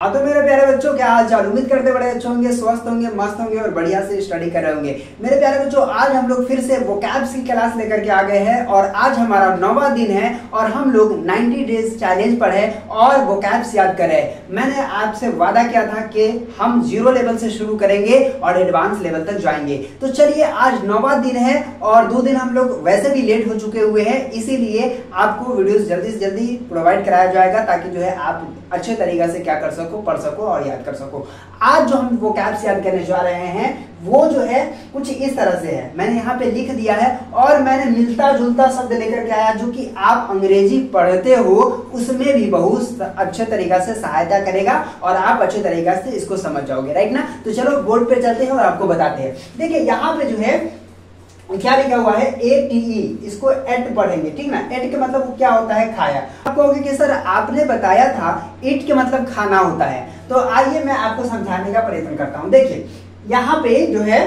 हाँ तो मेरे प्यारे बच्चों, क्या हाल चाल। उम्मीद करते बड़े अच्छे होंगे, स्वस्थ होंगे, मस्त होंगे और बढ़िया से स्टडी कर रहे होंगे। मेरे प्यारे बच्चों, आज हम लोग फिर से वोकैब्स की क्लास लेकर के आ गए हैं और आज हमारा 9वां दिन है और हम लोग 90 डेज चैलेंज पर है और वोकैब्स याद कर रहे हैं। मैंने आपसे वादा किया था कि हम 0 लेवल से शुरू करेंगे और एडवांस लेवल तक जाएंगे। तो चलिए, आज 9वां दिन है और 2 दिन हम लोग वैसे भी लेट हो चुके हुए हैं, इसीलिए आपको वीडियोस जल्दी से जल्दी प्रोवाइड कराया जाएगा ताकि जो है आप अच्छे तरीके से क्या कर सको, पढ़ सको और याद कर सको। आज जो हम वोकैब्स याद करने जा रहे हैं वो जो है कुछ इस तरह से है। मैंने यहाँ पे लिख दिया है और मैंने मिलता जुलता शब्द लेकर के आया जो कि आप अंग्रेजी पढ़ते हो उसमें भी बहुत अच्छे तरीके से सहायता करेगा और आप अच्छे तरीके से इसको समझ जाओगे, राइट ना। तो चलो बोर्ड पे चलते हैं और आपको बताते हैं। देखिए यहाँ पे जो है क्या लिखा हुआ है, ATE, इसको एट पढ़ेंगे, ठीक ना। एट के मतलब क्या होता है, खाया। आप कहोगे कि सर आपने बताया था इट के मतलब खाना होता है, तो आइए मैं आपको समझाने का प्रयत्न करता हूं। देखिए यहाँ पे जो है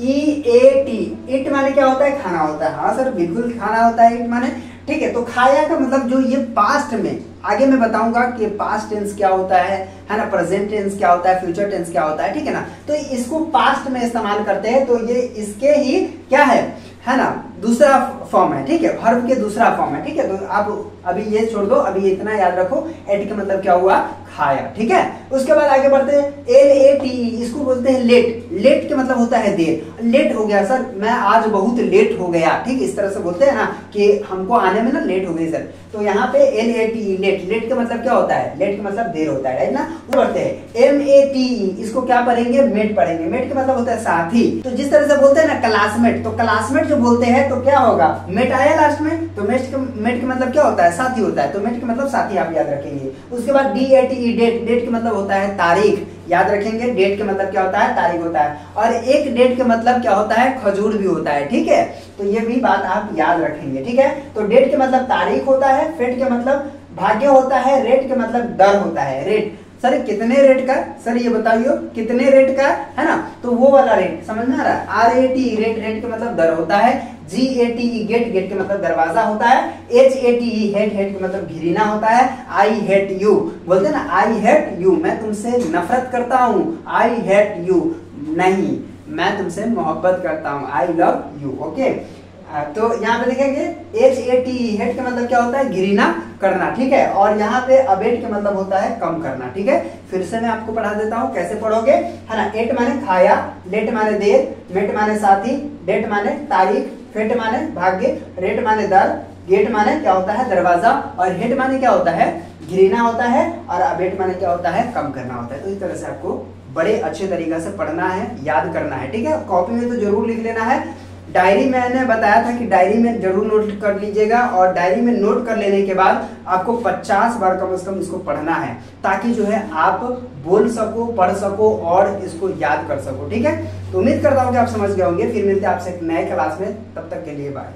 EAT, इट माने क्या होता है, खाना होता है। हाँ सर बिल्कुल खाना होता है इट माने, ठीक है। तो खाया का मतलब जो ये पास्ट में, आगे मैं बताऊंगा कि पास्ट टेंस क्या होता है ना, प्रेजेंट टेंस क्या होता है, फ्यूचर टेंस क्या होता है, ठीक है ना। तो इसको पास्ट में इस्तेमाल करते हैं तो ये इसके ही क्या है ना, दूसरा फॉर्म है, ठीक है, वर्ब के दूसरा फॉर्म है, ठीक है। तो आप अभी ये छोड़ दो, अभी इतना याद रखो, एट का मतलब क्या हुआ, खाया, ठीक है। उसके बाद आगे बढ़ते हैं LATE, इसको बोलते हैं लेट। लेट के मतलब होता है देर। लेट हो गया सर, मैं आज बहुत लेट हो गया, ठीक, इस तरह से बोलते हैं ना कि हमको आने में ना लेट हो गई सर। तो यहाँ पे LATE, लेट। लेट का मतलब क्या होता है, लेट का मतलब देर होता है, राइट ना। बढ़ते हैं MATE, इसको क्या पढ़ेंगे, मेट पढ़ेंगे। मेट का मतलब होता है साथी। तो जिस तरह से बोलते हैं ना क्लासमेट, तो क्लासमेट जो बोलते हैं तो क्या होगा, मेट आया लास्ट में, तो मेट का मतलब क्या होता है, साथी होता है। तो मेट का मतलब साथी आप याद रखेंगे। उसके बाद DATE, डेट। डेट का मतलब होता है तारीख, याद रखेंगे। डेट का मतलब क्या होता है, तारीख होता है। और एक डेट का मतलब क्या होता है, खजूर भी होता है, ठीक है। तो ये भी बात आप याद रखेंगे, ठीक है। तो डेट के मतलब तारीख होता है, फेट के मतलब भाग्य होता है, रेट के मतलब दर होता है। रेट, सर कितने रेट का, सर ये बताइए कितने रेट का, है ना। तो वो वाला रेट समझ में आ रहा है। RAT, rate. रेट का मतलब दर होता है। GATE, gate. गेट का मतलब दरवाजा होता है। HATE, hate. हेट का मतलब घिरना होता है। I hate you, बोलते हैं ना, I hate you, मैं तुमसे नफरत करता हूँ। I hate you, नहीं, मैं तुमसे मोहब्बत करता हूँ। I love you, okay. तो यहाँ पे देखेंगे HATE, हेट का मतलब क्या होता है, घिरना करना, ठीक है। और यहाँ पे अबेट का मतलब होता है कम करना, ठीक है। फिर से मैं आपको पढ़ा देता हूँ, कैसे पढ़ोगे, है ना। एट माने खाया, लेट माने देर, मेट माने साथी, डेट माने तारीख, फेट माने भाग्य, रेट माने दर, गेट माने क्या होता है, दरवाजा, और हेट माने क्या होता है, घिरना होता है, और अबेट माने क्या होता है, कम करना होता है। तो इस तरह से आपको बड़े अच्छे तरीके से पढ़ना है, याद करना है, ठीक है। कॉपी में तो जरूर लिख लेना है। डायरी मैंने बताया था कि डायरी में जरूर नोट कर लीजिएगा और डायरी में नोट कर लेने के बाद आपको 50 बार कम से कम इसको पढ़ना है ताकि जो है आप बोल सको, पढ़ सको और इसको याद कर सको, ठीक है। तो उम्मीद करता हूँ कि आप समझ गए होंगे। फिर मिलते हैं आपसे एक नए क्लास में, तब तक के लिए बाय।